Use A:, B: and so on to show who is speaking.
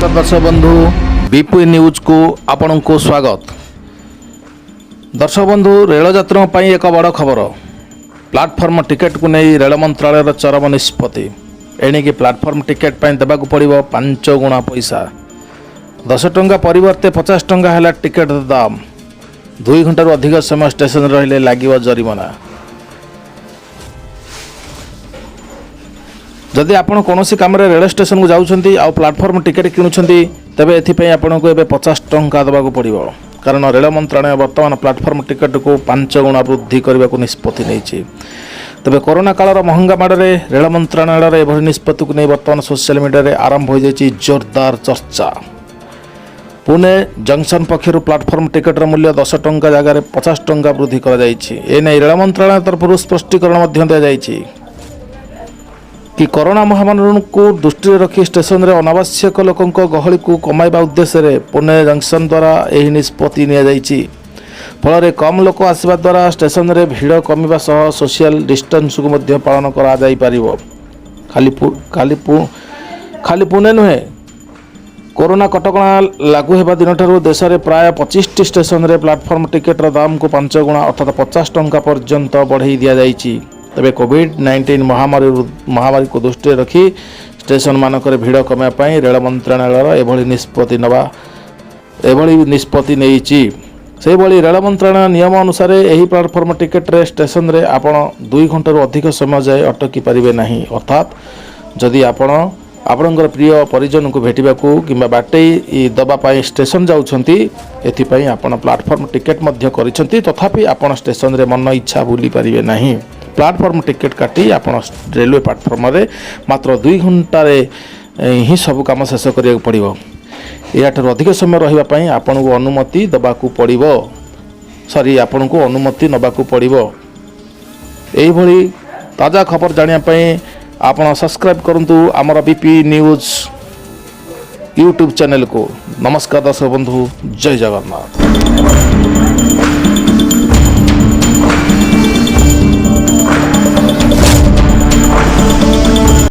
A: नमस्कार दर्शक बंधु बीपी न्यूज को आपण को स्वागत। दर्शक बंधु रेल यात्रियों पर एक बड़ खबर प्लाटफर्म टिकेट को नहीं रेल मंत्रालय चरम निष्पत्ति एणिकी प्लाटफर्म टिकेट पर देवाक पड़ो 5 गुणा पैसा 10 टंका परिवर्ते 50 टंका है टिकेट दाम 2 घंटा अधिक समय स्टेशन रहिले लगे जरिमाना। जदि आपण कौन कम रेल स्टेशन को जाऊँगी आ प्लाटफर्म टिकेट किणुंट तेज एपाई आपन को 50 टंका देवाक पड़ो कारण रेल मंत्रालय बर्तमान प्लाटफर्म टिकेट को 5 गुणा वृद्धि करने को निष्पत्ति नहीं। तेज कोरोना कालर महंगा माड़े रेल मंत्रालय एभली निष्पत्ति को नहीं बर्तमान सोशल मीडिया आरंभ हो जाए जोरदार चर्चा। पुणे जंक्शन पक्षर प्लाटफर्म टिकेटर मूल्य 10 टंका जगह 50 टंका वृद्धि कर रेल मंत्रालय तरफ स्पष्टीकरण दी कि कोरोना महामारी को दृष्टि रखी स्टेशन रे अनावश्यक लोकों गहली को कमाइबा उद्देश्य पुणे जंक्शन द्वारा यह निष्पत्ति नि फल कम लोक आसवा द्वारा स्टेशन रे भीड़ कमिबा सह सोशल डिस्टेंस को मध्य पालन करा जाई परिबो। खाली पुणे नुहे कोरोना कटकणा लागू होगा दिन ठारू देश में प्राय 25 स्टेशन रे प्लाटफर्म टिकेटर दाम को 5 गुणा अर्थात 50 टंका पर्यंत बढ़ाई दि जाइए। तेज कोविड-19 महामारी को दृष्टि रखी स्टेशन मानक भीड़ कमाई रेल मंत्रालय एभली निष्पत्ति नहीं। से भली रेल मंत्रालय नियम अनुसार यही प्लाटफर्म टिकेट रे स्टेशन रे आपण 2 घंटा अधिक समय जाए अटकी पारिबे नहीं। अर्थात जदि आपणकर प्रिय परिजन को भेटिबाकू किंबा बाटे दबापाई स्टेशन जाउछंती एथिपाई आपण प्लाटफर्म टिकेट मध्य करिसंती तथापि आपण स्टेशन रे मन इच्छा भूली पारिबे नहीं। प्लाटफर्म टिकेट काटी आपण रेलवे प्लाटफर्म रे मात्र 2 घंटा ही सब काम शेष करिया पड़िबो। याठार अधिक समय रहिबा पई आपण को अनुमति दबाकू पड़िबो आपण को अनुमति नबाकू पड़िबो। एही भली ताजा खबर जानिया पई आपण सब्सक्राइब करंतु आमर बीपी न्यूज यूट्यूब चैनल को। नमस्कार दर्शक बंधु, जय जगन्नाथ।